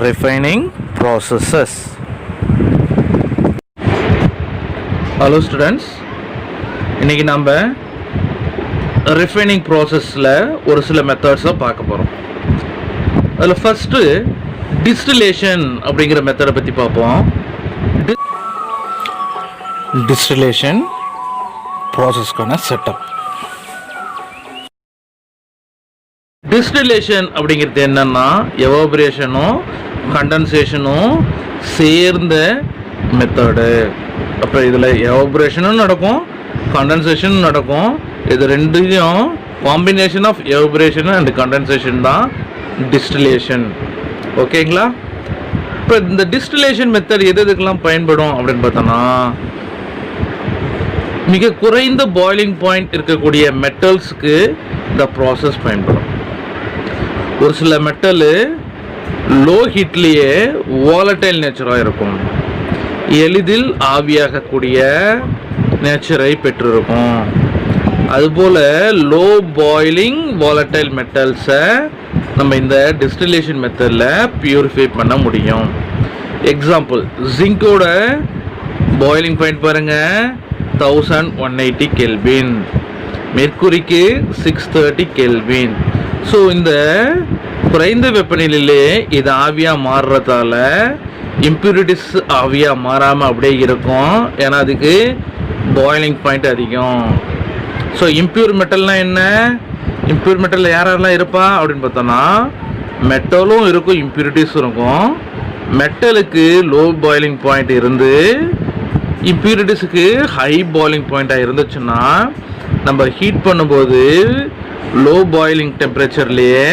refining processes. Hello students, இன்னைக்கு நம்ம refining processல ஒரு சில மெத்தட்ஸை பார்க்க போகிறோம். அதில் ஃபஸ்ட்டு distillation அப்படிங்கிற மெத்தடை பற்றி பார்ப்போம். distillation ப்ராசஸ்க்கான setup. டிஸ்டிலேஷன் அப்படிங்கிறது என்னன்னா எவாபரேஷனும் கண்டன்சேஷனும் சேர்ந்த மெத்தடு. அப்போ இதில் எவாபரேஷனும் நடக்கும், கண்டன்சேஷனும் நடக்கும். இது ரெண்டையும் combination of evaporation and condensation தான் டிஸ்டிலேஷன். ஓகேங்களா? இப்போ இந்த டிஸ்டிலேஷன் மெத்தட் எது எதுக்கெல்லாம் பயன்படும் அப்படின்னு பார்த்தோன்னா, மிக குறைந்த பாய்லிங் பாயிண்ட் இருக்கக்கூடிய மெட்டல்ஸுக்கு இந்த ப்ராசஸ் பயன்படும். ஒரு சில மெட்டலு லோ ஹீட்லேயே வாலட்டைல் நேச்சராக இருக்கும், எளிதில் ஆவியாகக்கூடிய நேச்சரை பெற்றிருக்கும். அதுபோல் லோ பாய்லிங் வாலட்டைல் மெட்டல்ஸை நம்ம இந்த டிஸ்டிலேஷன் மெத்தடில் பியூரிஃபை பண்ண முடியும். எக்ஸாம்பிள், ஜிங்கோட பாய்லிங் பாயிண்ட் பாருங்கள் 1180 கெல்வின், மெர்க்குரிக்கு 630 கெல்வின். ஸோ இந்த குறைந்த வெப்பநிலையிலே இது ஆவியாக மாறுறதால இம்ப்யூரிட்டிஸ் ஆவியாக மாறாமல் அப்படியே இருக்கும், ஏன்னா அதுக்கு பாய்லிங் பாயிண்ட் அதிகம். ஸோ இம்ப்யூர் மெட்டல்னால் என்ன? இம்ப்யூர் மெட்டலில் யாரெல்லாம் இருப்பா அப்படின்னு பார்த்தோன்னா, மெட்டலும் இருக்கும், இம்ப்யூரிட்டிஸும் இருக்கும். மெட்டலுக்கு லோ பாய்லிங் பாயிண்ட் இருந்து இம்ப்யூரிட்டிஸுக்கு ஹை பாய்லிங் பாயிண்ட்டாக இருந்துச்சுன்னா, நம்ம ஹீட் பண்ணும்போது லோ பாய்லிங் டெம்பரேச்சர்லேயே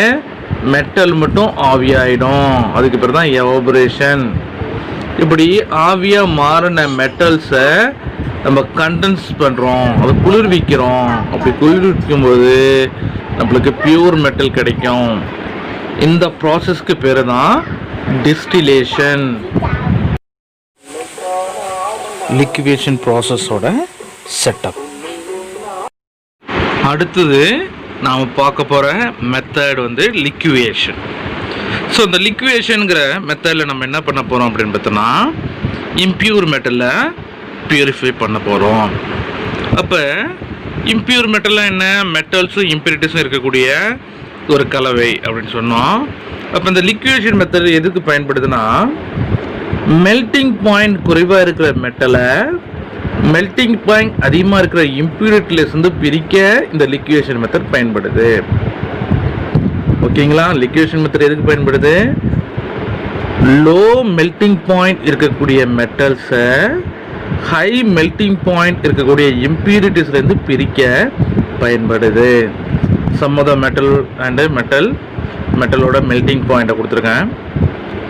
மெட்டல் மட்டும் ஆவியாகிடும். அதுக்கு பேர் தான் எவாபரேஷன். இப்படி ஆவியாக மாறின மெட்டல்ஸை நம்ம கண்டென்ஸ் பண்ணுறோம், அதை குளிர்விக்கிறோம். அப்படி குளிர்விக்கும்போது நம்மளுக்கு பியூர் மெட்டல் கிடைக்கும். இந்த ப்ராசஸ்க்கு பேர் தான் டிஸ்டிலேஷன். Liquidation ப்ராசஸோட setup. அடுத்தது நாம் பார்க்க போகிற மெத்தட் வந்து லிக்விடேஷன். ஸோ இந்த லிக்விடேஷனுங்கிற மெத்தடில் நம்ம என்ன பண்ண போகிறோம் அப்படின்னு பார்த்தோன்னா, இம்ப்யூர் மெட்டலை பியூரிஃபை பண்ண போகிறோம். அப்போ இம்ப்யூர் மெட்டலில் என்ன? மெட்டல்ஸும் இம்ப்யூரிட்டிஸும் இருக்கக்கூடிய ஒரு கலவை அப்படின்னு சொன்னோம். அப்போ இந்த லிக்விடேஷன் மெத்தட் எதுக்கு பயன்படுதுன்னா, மெல்டிங் பாயிண்ட் குறைவாக இருக்கிற மெட்டலை மெல்டிங் பாயிண்ட் அதிகமாக இருக்கிற இம்ப்யூரிட்டிலேருந்து பிரிக்க இந்த லிக்விடேஷன் மெத்தட் பயன்படுது. ஓகேங்களா? லிக்விடேஷன் மெத்தட் எதுக்கு பயன்படுது? லோ மெல்டிங் பாயிண்ட் இருக்கக்கூடிய மெட்டல்ஸை ஹை மெல்டிங் பாயிண்ட் இருக்கக்கூடிய இம்ப்யூரிட்டிஸ்லேருந்து பிரிக்க பயன்படுது. Some of the metal and மெட்டலோட மெல்டிங் பாயிண்ட்டை கொடுத்துருக்கேன்.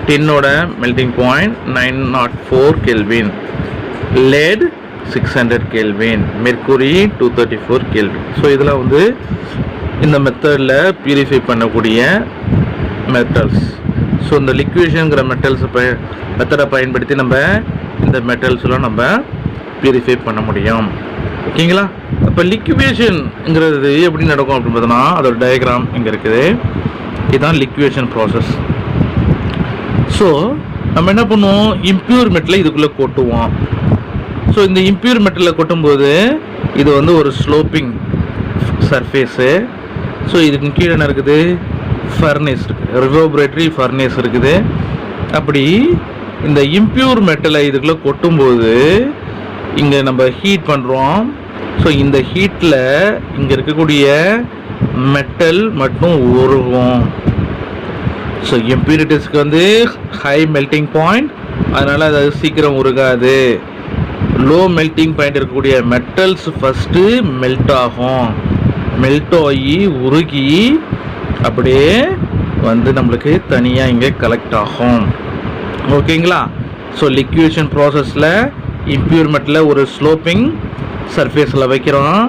டின்னோட melting point 904 kelvin, lead 600 kelvin, mercury 234 kelvin. So இதெல்லாம் வந்து இந்த மெத்தடில் பியூரிஃபை பண்ணக்கூடிய மெட்டல்ஸ். ஸோ இந்த லிக்விடேஷனுங்கிற மெத்தடை பயன்படுத்தி நம்ம இந்த மெட்டல்ஸ்லாம் நம்ம பியூரிஃபை பண்ண முடியும். ஓகேங்களா? அப்போ லிக்விடேஷனுங்கிறது எப்படி நடக்கும் அப்படின்னு பார்த்தோன்னா, அதோட டயக்ராம் இங்கே இருக்குது. இதுதான் லிக்விடேஷன் ப்ராசஸ். ஸோ நம்ம என்ன பண்ணுவோம், இம்ப்யூர் மெட்டலை இதுக்குள்ளே கொட்டுவோம். ஸோ இந்த இம்ப்யூர் மெட்டலில் கொட்டும்போது இது வந்து ஒரு ஸ்லோப்பிங் சர்ஃபேஸு. ஸோ இதுக்கு கீழே என்ன இருக்குது? ஃபர்னேஸ் இருக்குது, ரிவர்பரேட்டரி ஃபர்னேஸ் இருக்குது. அப்படி இந்த இம்ப்யூர் மெட்டலை இதுக்குள்ளே கொட்டும்போது இங்கே நம்ம ஹீட் பண்ணுறோம். ஸோ இந்த ஹீட்டில் இங்கே இருக்கக்கூடிய மெட்டல் மட்டும் உருகும். ஸோ இம்ப்யூரிட்டிஸ்க்கு வந்து ஹை மெல்டிங் பாயிண்ட், அதனால் அது சீக்கிரம் உருகாது. லோ மெல்டிங் பாயிண்ட் இருக்கக்கூடிய மெட்டல்ஸ் ஃபஸ்ட்டு மெல்ட் ஆகும். மெல்ட் ஆகி உருகி அப்படியே வந்து நம்மளுக்கு தனியாக இங்கே கலெக்ட் ஆகும். ஓகேங்களா? ஸோ லிக்விடேஷன் ப்ராசஸில் இம்ப்யூர் மெட்டலில் ஒரு ஸ்லோப்பிங் சர்ஃபேஸில் வைக்கிறோம்,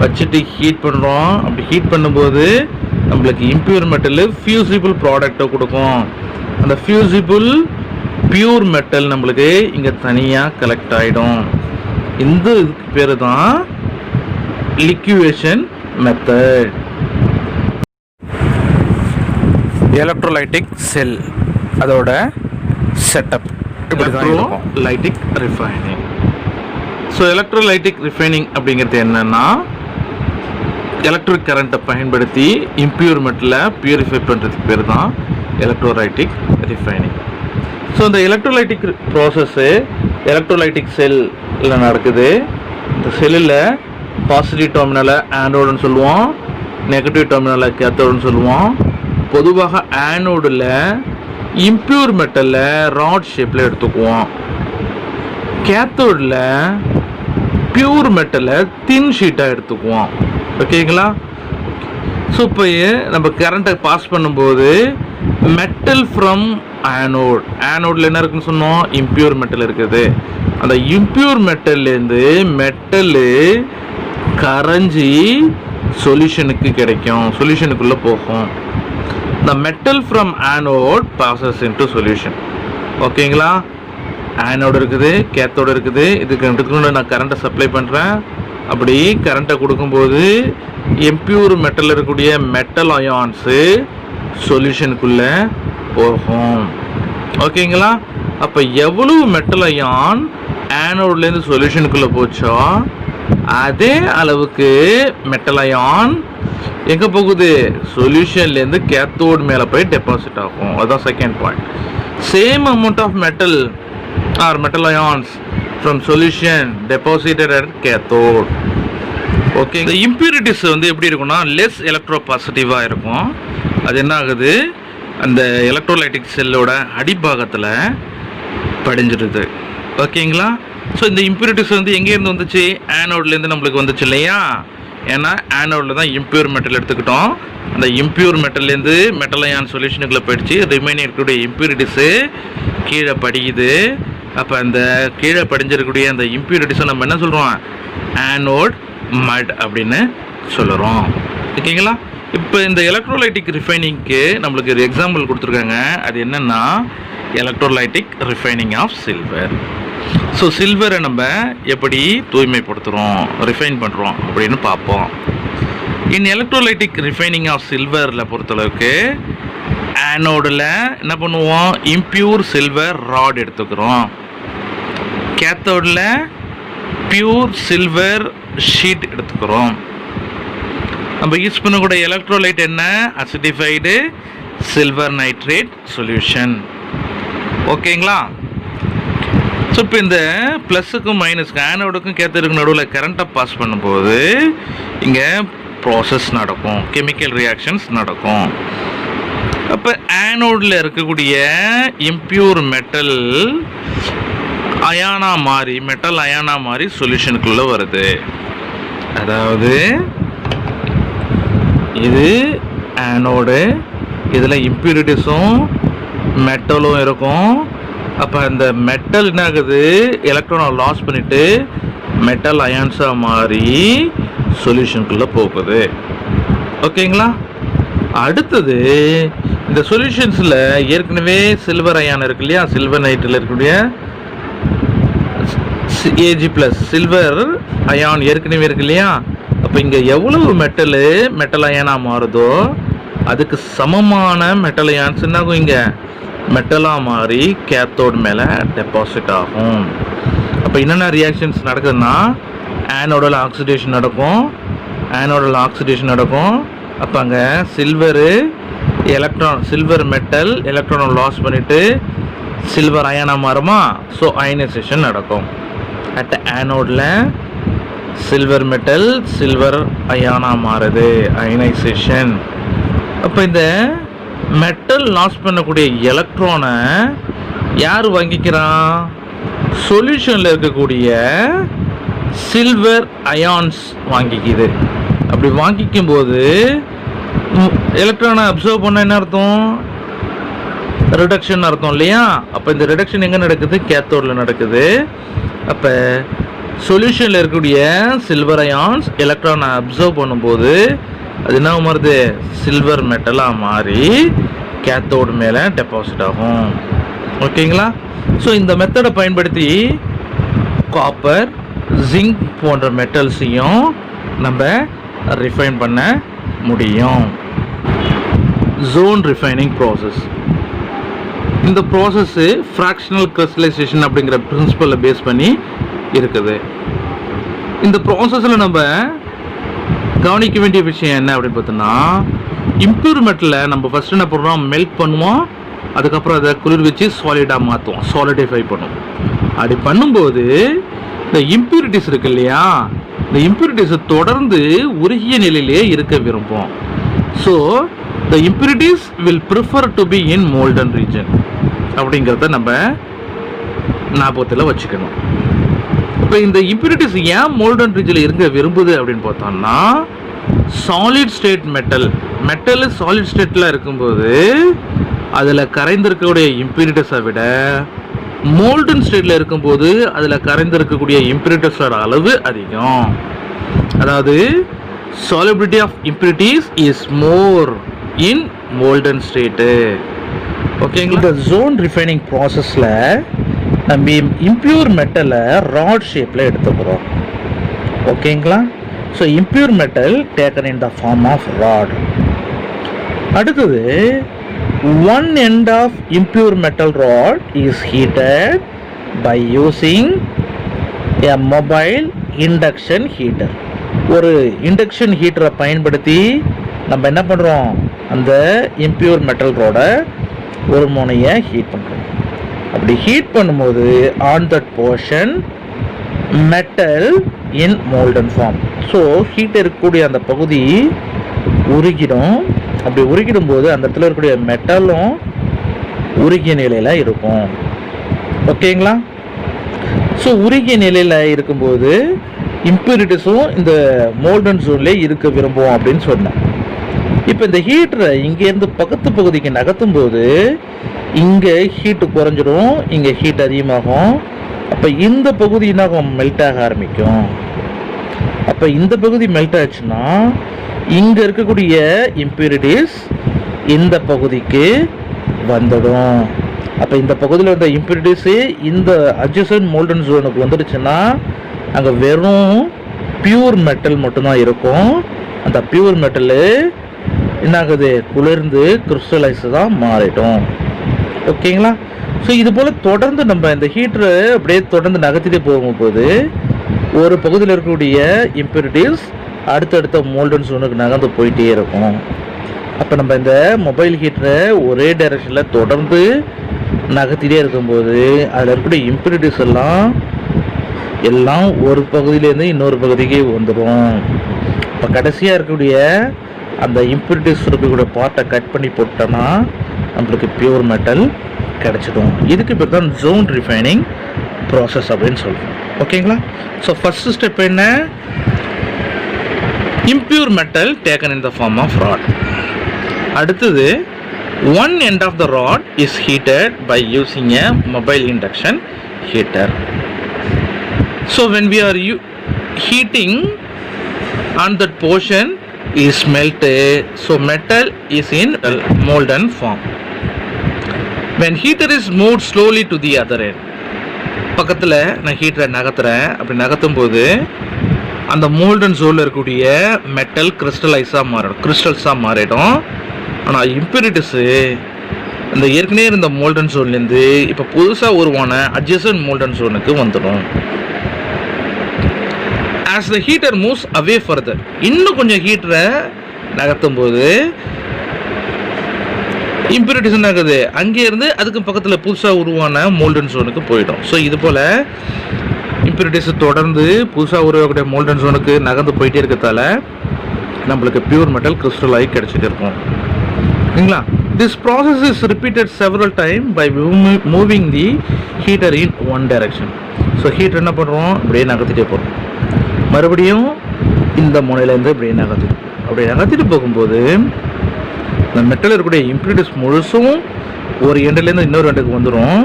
வச்சுட்டு ஹீட் பண்ணுறோம். அப்படி ஹீட் பண்ணும்போது நம்மளுக்கு இம்ப்யூர் மெட்டல் ஃபியூசிபிள் ப்ராடக்டை கொடுக்கும். அந்த ஃபியூசிபிள் பியூர் மெட்டல் நம்மளுக்கு இங்கே தனியாக கலெக்ட் ஆகிடும். இந்த இதுக்கு பேர் தான் liquidation method. Electrolytic cell. அதோட செட்டப் இப்படி தான் இருக்கும். Electrolytic refining. So electrolytic refining அப்படிங்கிறது என்னென்னா, எலக்ட்ரிக் கரண்ட்டை பயன்படுத்தி இம்ப்யூர் மெட்டலை பியூரிஃபை பண்ணுறதுக்கு பேர் தான் எலக்ட்ரோலைட்டிக் ரிஃபைனிங். ஸோ இந்த எலக்ட்ரோலைட்டிக் ப்ராசஸ்ஸு எலக்ட்ரோலைட்டிக் செல்லில் நடக்குது. இந்த செல்லில் பாசிட்டிவ் டெர்மினலை ஆனோடுன்னு சொல்லுவோம், நெகட்டிவ் டெர்மினலை கேத்தோடுன்னு சொல்லுவோம். பொதுவாக ஆனோடில் இம்ப்யூர் மெட்டலை ராட் ஷேப்பில் எடுத்துக்குவோம். கேத்தோடில் பியூர் மெட்டலை தின் ஷீட்டாக எடுத்துக்குவோம். ஓகேங்களா? ஸோ இப்போ நம்ம கரண்ட்டை பாஸ் பண்ணும்போது மெட்டல் ஃப்ரம் ஆனோடில் என்ன இருக்குன்னு சொன்னோம், இம்ப்யூர் மெட்டல் இருக்குது. அந்த இம்ப்யூர் மெட்டல்லேருந்து மெட்டலு கரைஞ்சி சொல்யூஷனுக்கு கிடைக்கும், சொல்யூஷனுக்குள்ளே போகும். The metal from anode passes into solution. ஓகேங்களா? ஆனோடு இருக்குது, கேத்தோடு இருக்குது. இதுக்கு ரெண்டுக்கு நான் கரண்ட்டை சப்ளை பண்ணுறேன். அப்படி கரண்ட்டை கொடுக்கும்போது இம்ப்யூர் மெட்டல் இருக்கக்கூடிய மெட்டல் அயான்ஸு சொல்யூஷனுக்குள்ளே போகும். ஓகேங்களா? அப்போ எவ்வளவு மெட்டல் அயான் ஆனோட்லேருந்து சொல்யூஷனுக்குள்ளே போச்சோ அதே அளவுக்கு மெட்டல் அயான் எங்கே போகுது, சொல்யூஷன்லேருந்து கேத்தோடு மேலே போய் டெபாசிட் ஆகும். அதுதான் second point. Same amount of metal or metal ions from solution deposited at cathode. Okay, இந்த இம்ப்யூரிட்டிஸ் வந்து எப்படி இருக்கும்னா லெஸ் எலக்ட்ரோ பாசிட்டிவாக இருக்கும். அது என்ன ஆகுது, அந்த எலக்ட்ரோலைட்டிக் செல்லோட அடிப்பாகத்தில் படிஞ்சிடுது. ஓகேங்களா? ஸோ இந்த இம்ப்யூரிட்டிஸ் வந்து எங்கேருந்து வந்துச்சு, ஆனோட்லேருந்து நம்மளுக்கு வந்துச்சு இல்லையா? ஏன்னா ஆனோடில் தான் இம்ப்யூர் மெட்டல் எடுத்துக்கிட்டோம். அந்த இம்ப்யூர் மெட்டல்லேருந்து மெட்டல் அயான் சொல்யூஷனுக்குள்ளே போயிடுச்சு. ரிமைனிங் இருக்கக்கூடிய இம்ப்யூரிட்டிஸு கீழே படிக்குது. அப்போ அந்த கீழே படிஞ்சிருக்கக்கூடிய அந்த இம்ப்யூரிட்டிஸை நம்ம என்ன சொல்கிறோம், ஆனோட் மட் அப்படின்னு சொல்லுறோம். ஓகேங்களா? இப்போ இந்த எலக்ட்ரோலைட்டிக் ரிஃபைனிங்க்கு நம்மளுக்கு ஒரு எக்ஸாம்பிள் கொடுத்துருக்காங்க. அது என்னென்னா electrolytic refining of silver. So சில்வரை நம்ம எப்படி தூய்மைப்படுத்துகிறோம், ரிஃபைன் பண்ணுறோம் அப்படின்னு பார்ப்போம். இன் எலக்ட்ரோலைட்டிக் ரிஃபைனிங் ஆஃப் சில்வரில் பொறுத்தளவுக்கு ஆனோடில் என்ன பண்ணுவோம், இம்ப்யூர் சில்வர் ராட் எடுத்துக்கிறோம். கேத்தோடில் பியூர் சில்வர் ஷீட் எடுத்துக்கிறோம். நம்ம யூஸ் பண்ணக்கூடிய எலக்ட்ரோலைட் என்ன, அசிடிஃபைடு சில்வர் நைட்ரேட் சொல்யூஷன். ஓகேங்களா? ஸோ இப்போ இந்த ப்ளஸுக்கும் மைனஸ்க்கும் ஆனோடுக்கும் கேத்தோடுக்கும் நடுவில் கரண்ட்டை பாஸ் பண்ணும்போது இங்கே ப்ராசஸ் நடக்கும், கெமிக்கல் ரியாக்ஷன்ஸ் நடக்கும். அப்போ ஆனோடில் இருக்கக்கூடிய இம்ப்யூர் மெட்டல் அயானா மாறி மெட்டல் அயானா மாறி சொல்யூஷனுக்குள்ளே வருது. அதாவது இது ஆனோடு, இதில் இம்ப்யூரிட்டிஸும் மெட்டலும் இருக்கும். அப்போ அந்த மெட்டல் என்ன ஆகுது, எலக்ட்ரானை லாஸ் பண்ணிவிட்டு மெட்டல் அயான்ஸாக மாறி சொல்யூஷனுக்குள்ளே போகுது. ஓகேங்களா? அடுத்தது இந்த சொல்யூஷன்ஸில் ஏற்கனவே சில்வர் அயான் இருக்கு இல்லையா, சில்வர் நைட்டில் இருக்கக்கூடிய Ag+ சில்வர் அயான் ஏற்கனவே இருக்கு இல்லையா. அப்போ இங்கே எவ்வளவு மெட்டல் அயானாக மாறுதோ அதுக்கு சமமான மெட்டல் அயான்ஸ் என்ன ஆகும், இங்கே மெட்டலாக மாறி கேத்தோடு மேலே டெபாசிட் ஆகும். அப்போ என்னென்ன ரியாக்ஷன்ஸ் நடக்குதுன்னா ஆனோடில் ஆக்சிடேஷன் நடக்கும். அப்போ அங்கே சில்வர் மெட்டல் எலக்ட்ரானை லாஸ் பண்ணிவிட்டு சில்வர் அயனாக மாறுமா. ஸோ அயனைசேஷன் நடக்கும். அட் ஆனோடில் சில்வர் மெட்டல் சில்வர் அயானாக மாறுது, அயனைசேஷன். அப்போ இந்த மெட்டல் லாஸ் பண்ணக்கூடிய எலக்ட்ரானை யார் வாங்கிக்கிறான், சொல்யூஷனில் இருக்கக்கூடிய சில்வர் அயான்ஸ் வாங்கிக்குது. அப்படி வாங்கிக்கும் போது எலக்ட்ரானை அப்சர்வ் பண்ண என்ன அர்த்தம், ரிடக்ஷன் அர்த்தம் இல்லையா. அப்போ இந்த ரிடக்ஷன் எங்கே நடக்குது, கேத்தோடில் நடக்குது. அப்போ சொல்யூஷனில் இருக்கக்கூடிய சில்வர் அயான்ஸ் எலக்ட்ரானை அப்சர்வ் பண்ணும்போது அது என்ன மாறுது, சில்வர் மெட்டலாக மாறி கேத்தோடு மேலே டெபாசிட் ஆகும். ஓகேங்களா? ஸோ இந்த மெத்தடை பயன்படுத்தி காப்பர், ஜிங்க் போன்ற மெட்டல்ஸையும் நம்ம ரிஃபைன் பண்ண முடியும். Zone refining process. இந்த ப்ராசஸ்ஸு ஃப்ராக்ஷனல் கிறிஸ்டலைசேஷன் அப்படிங்கிற பிரின்சிபலை பேஸ் பண்ணி இருக்குது. இந்த ப்ராசஸில் நம்ம கவனிக்க வேண்டிய விஷயம் என்ன அப்படின்னு பார்த்தோன்னா, இம்ப்யூர் மெட்டலை நம்ம ஃபஸ்ட்டு என்ன பண்ணுறோம், மெல்ட் பண்ணுவோம், அதுக்கப்புறம் அதை குளிர் வச்சு சாலிடாக மாற்றுவோம், சாலிடிஃபை பண்ணுவோம். அப்படி பண்ணும்போது இந்த இம்ப்யூரிட்டிஸ் இருக்கு இல்லையா, இந்த இம்ப்யூரிட்டிஸை தொடர்ந்து உருகிய நிலையிலே இருக்க விரும்பும். So the impurities will prefer to be in molten region அப்படிங்கிறத நம்ம ஞாபகத்தில் வச்சுக்கணும். இப்போ இந்த இம்ப்யூரிட்டிஸ் ஏன் மோல்டன் ரீஜனில் இருக்க விரும்புது அப்படின்னு பார்த்தோம்னா, சாலிட் ஸ்டேட் மெட்டல் சாலிட் ஸ்டேட்டில் இருக்கும்போது அதில் கரைந்திருக்கக்கூடிய இம்ப்யூரிட்டிஸை விட மோல்டன் ஸ்டேட்டில் இருக்கும்போது அதில் கரைந்திருக்கக்கூடிய இம்ப்யூரிட்டிஸோட அளவு அதிகம். அதாவது solubility of impurities is more in molten state. ஓகேங்களா? இந்த zone refining ப்ராசஸில் நம்ம இம்ப்யூர் மெட்டலை ராட் ஷேப்பில் எடுத்துக்கிறோம். ஓகேங்களா? So impure metal taken in the form of rod. அடுத்தது one end of impure metal rod is heated by using a mobile induction heater. ஒரு induction ஹீட்டரை பயன்படுத்தி நம்ம என்ன பண்ணுறோம், அந்த இம்ப்யூர் மெட்டல் ரோடை ஒரு முனையை ஹீட் பண்ணுறோம். அப்படி ஹீட் பண்ணும்போது on that portion metal in molten form. So heat இருக்கக்கூடிய அந்த பகுதி உருகிடும். அப்படி உருகிடும் போது அந்த இடத்துல இருக்கக்கூடிய மெட்டலும் உருகிய நிலையில் இருக்கும். ஓகேங்களா? ஸோ உருகிய நிலையில் இருக்கும்போது இம்ப்யூரிட்டிஸும் இந்த மோல்டன் ஜோன்லேயே இருக்க விரும்புவோம் அப்படின்னு சொன்னேன். இப்போ இந்த ஹீட்டரை இங்கேருந்து பக்கத்து பகுதிக்கு நகர்த்தும் போது இங்கே ஹீட்டு குறைஞ்சிடும், இங்கே ஹீட் அதிகமாகும். அப்போ இந்த பகுதி என்னாகும், மெல்ட் ஆக ஆரம்பிக்கும். அப்போ இந்த பகுதி மெல்ட் ஆச்சுன்னா இங்கே இருக்கக்கூடிய இம்ப்யூரிட்டிஸ் இந்த பகுதிக்கு வந்துடும். அப்போ இந்த பகுதியில் வந்த இம்ப்யூரிட்டிஸு இந்த அட்ஜசன்ட் மோல்டன் ஜோனுக்கு வந்துடுச்சுன்னா அங்கே வெறும் பியூர் மெட்டல் மட்டும்தான் இருக்கும். அந்த பியூர் மெட்டலு என்ன ஆகுது, குளிர்ந்து கிறிஸ்டலைஸ் தான் மாறிடும். ஓகேங்களா? ஸோ இது போல் தொடர்ந்து நம்ம இந்த ஹீட்டரை அப்படியே தொடர்ந்து நகர்த்திட்டே போகும்போது ஒரு பகுதியில் இருக்கக்கூடிய இம்ப்யூரிட்டிஸ் அடுத்தடுத்த மோல்டன் ஜோனுக்கு நகர்ந்து போயிட்டே இருக்கும். அப்போ நம்ம இந்த மொபைல் ஹீட்டரை ஒரே டைரக்ஷனில் தொடர்ந்து நகர்த்திட்டே இருக்கும்போது அதில் இருக்கக்கூடிய இம்ப்யூரிட்டிஸ் எல்லாம் ஒரு பகுதியிலேருந்து இன்னொரு பகுதிக்கு வந்துடும். இப்போ கடைசியாக இருக்கக்கூடிய அந்த இம்ப்யூரிட்டிஸ் இருக்கக்கூடிய பார்ட்டை கட் பண்ணி போட்டோன்னா நம்மளுக்கு பியூர் மெட்டல் கிடச்சிடும். இதுக்கு பேர் தான் ஜோன் ரிஃபைனிங் ப்ராசஸ் அப்படின்னு சொல்கிறோம். ஓகேங்களா? ஸோ ஃபஸ்ட்டு ஸ்டெப் என்ன, impure metal taken in the form of rod. அடுத்தது one end of the rod is heated by using a mobile induction heater. So when we are heating on that portion is melted, so metal is in molten form. When heater is moved slowly to the other end, பக்கத்தில் நான் ஹீட்டரை நகர்த்துறேன். அப்படி நகர்த்தும் போது அந்த molten ஜோனில் இருக்கக்கூடிய metal கிறிஸ்டல்ஸாக மாறிடும். ஆனால் இம்ப்யூரிட்டிஸு அந்த ஏற்கனவே இருந்த மோல்டன் ஜோன்லேருந்து இப்போ புதுசாக உருவான அட்ஜசன்ட் மோல்டன் ஜோனுக்கு வந்துடும். as the heater moves away further, இன்னும் கொஞ்சம் ஹீட்டரை நகர்த்தும் போது இம்ப்யூரிட்டிஸ் என்ன ஆகுது, அங்கே இருந்து அதுக்கு பக்கத்தில் புதுசாக உருவான மோல்டன் ஜோனுக்கு போயிடும். ஸோ இது போல் இம்ப்யூரிட்டிஸ் தொடர்ந்து புதுசாக உருவாக்கக்கூடிய மோல்டன் ஜோனுக்கு நகர்ந்து போயிட்டே இருக்கிறதால நம்மளுக்கு பியூர் மெட்டல் கிறிஸ்டல் ஆகி கிடச்சிட்டு இருக்கும். சரிங்களா? This process is repeated several time by moving the heater in one direction. So heater என்ன பண்ணுறோம், இப்படியே நகர்த்திட்டே போகிறோம். மறுபடியும் இந்த முனையிலேருந்து இப்படியே நகர்த்திட்டு போகும்போது இந்த மெட்டல் இருக்கக்கூடிய இம்ப்யூரிட்டிஸ் முழுசும் ஒரு எண்டுலேருந்து இன்னொரு எண்டுக்கு வந்துடும்.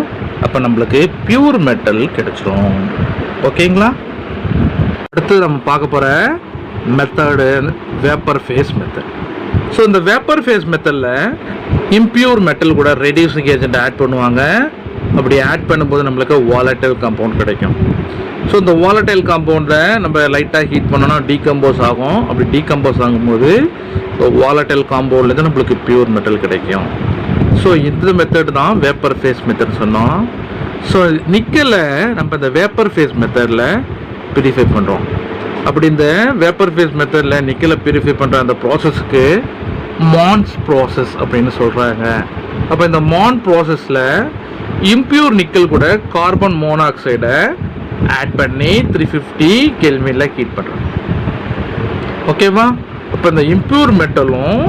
அப்போ நம்மளுக்கு பியூர் மெட்டல் கிடைச்சிரும். ஓகேங்களா? அடுத்து நம்ம பார்க்க போகிற method vapour phase method. So இந்த வேப்பர் ஃபேஸ் மெத்தடில் இம்ப்யூர் மெட்டல் கூட ரெடியூசிங் ஏஜென்ட் ஆட் பண்ணுவாங்க. அப்படி ஆட் பண்ணும்போது நம்மளுக்கு வாலடைல் காம்பவுண்ட் கிடைக்கும். ஸோ இந்த வாலடைல் காம்பவுண்டை நம்ம லைட்டாக ஹீட் பண்ணோன்னா டீகம்போஸ் ஆகும். அப்படி டீகம்போஸ் ஆகும்போது வாலடைல் காம்பவுண்ட்லேருந்து நம்மளுக்கு பியூர் மெட்டல் கிடைக்கும். ஸோ இந்த மெத்தட் தான் வேப்பர் ஃபேஸ் மெத்தட் சொன்னோம். ஸோ நிக்கலை நம்ம இந்த வேப்பர் ஃபேஸ் மெத்தடில் பியூரிஃபை பண்ணுறோம். அப்படி இந்த வேப்பர் ஃபேஸ் மெத்தடில் நிக்கலை பியூரிஃபை பண்ணுற அந்த ப்ராசஸ்க்கு மான்ஸ் ப்ராசஸ் அப்படின்னு சொல்கிறாங்க. அப்போ இந்த மான் ப்ராசஸில் இம்பியூர் நிக்கல் கூட கார்பன் மோனாக்சைடை ஆட் பண்ணி 350 கெல்வினில் ஹீட் பண்ணுறோம். ஓகேவா? இப்போ இந்த இம்பியூர் மெட்டலும்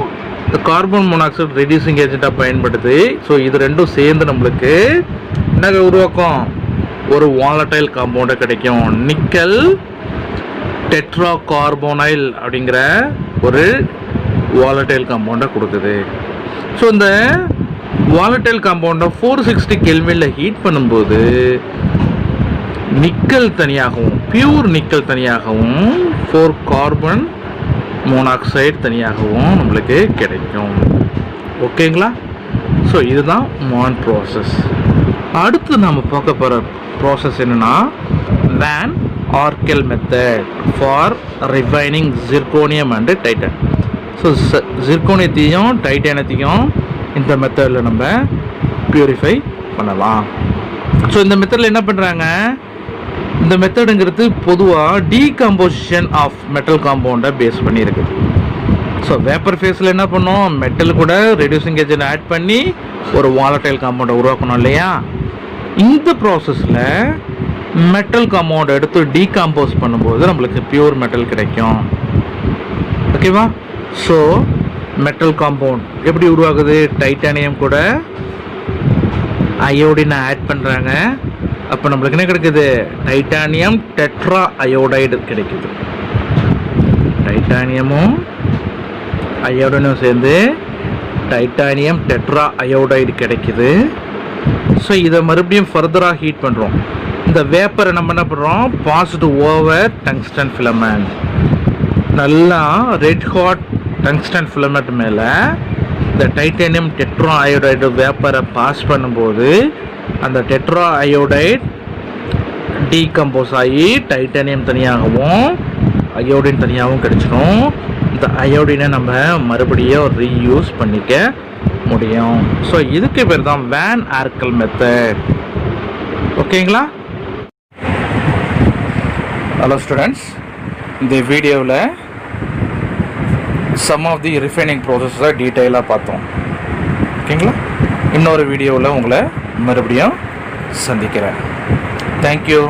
இந்த கார்பன் மோனாக்சைடு ரெடியூசிங் ஏஜென்ட்டாக பயன்படுது. ஸோ இது ரெண்டும் சேர்ந்து நம்மளுக்கு என்ன உருவாக்கும்? ஒரு வாலடைல் காம்பவுண்டை கிடைக்கும். நிக்கல் டெட்ரா கார்போனைல் அப்படிங்கிற ஒரு வாலடைல் காம்பவுண்டை கொடுக்குது. ஸோ இந்த வாலடைல் காம்பவுண்டை 460 கெல்வினில் ஹீட் பண்ணும்போது நிக்கல் தனியாகவும் பியூர் நிக்கல் தனியாகவும் 4 கார்பன் மோனாக்சைடு தனியாகவும் நம்மளுக்கு கிடைக்கும். ஓகேங்களா? ஸோ இதுதான் மான் ப்ராசஸ். அடுத்து நம்ம பார்க்க போகிற ப்ராசஸ் என்னென்னா Van Arkel method for refining zirconium and titan. So ஜிர்கோனியத்தையும் டைட்டானியத்தையும் இந்த மெத்தடில் நம்ம பியூரிஃபை பண்ணலாம். ஸோ இந்த மெத்தடில் என்ன பண்ணுறாங்க? இந்த மெத்தடுங்கிறது பொதுவாக டீகம்போசிஷன் ஆஃப் மெட்டல் காம்பவுண்டை பேஸ் பண்ணி இருக்குது. ஸோ வேப்பர் ஃபேஸில் என்ன பண்ணோம்? மெட்டல் கூட ரெடியூசிங் ஏஜென்ட் ஆட் பண்ணி ஒரு வாலடைல் காம்பவுண்டை உருவாக்கணும் இல்லையா? இந்த ப்ராசஸில் மெட்டல் காம்பவுண்டை எடுத்து டீகம்போஸ் பண்ணும்போது நம்மளுக்கு பியூர் மெட்டல் கிடைக்கும். ஓகேவா? ஸோ மெட்டல் காம்பவுண்ட் எப்படி உருவாகுது? டைட்டானியம் கூட அயோடினை ஆட் பண்ணுறாங்க. அப்போ நம்மளுக்கு என்ன கிடைக்குது? டைட்டானியம் டெட்ரா அயோடைடு கிடைக்குது. டைட்டானியமும் அயோடினும் சேர்ந்து டைட்டானியம் டெட்ரா அயோடைடு கிடைக்குது. ஸோ இதை மறுபடியும் ஃபர்தராக ஹீட் பண்ணுறோம். இந்த வேப்பரை நம்ம என்ன பண்ணுறோம்? Passed over tungsten filament. நல்லா ரெட் ஹாட் டங்ஸ்டன் ஃபிலமெண்ட் மேலே இந்த டைட்டானியம் டெட்ரா அயோடைடு வேப்பரை பாஸ் பண்ணும்போது அந்த டெட்ரா அயோடைட் டீகம்போஸ் ஆகி டைட்டானியம் தனியாகவும் அயோடின் தனியாகவும் கிடைச்சிடும். இந்த அயோடினை நம்ம மறுபடியும் ரீயூஸ் பண்ணிக்க முடியும். ஸோ இதுக்கு பேர் தான் வேன் ஆர்கெல் மெத்தட். ஓகேங்களா? ஹலோ ஸ்டூடெண்ட்ஸ், இந்த வீடியோவில் சம் ஆஃப் தி ரிஃபைனிங் ப்ராசஸை டீட்டெயிலாக பார்த்தோம். ஓகேங்களா? இன்னொரு வீடியோவில் உங்களை மறுபடியும் சந்திக்கிறேன். தேங்க்யூ.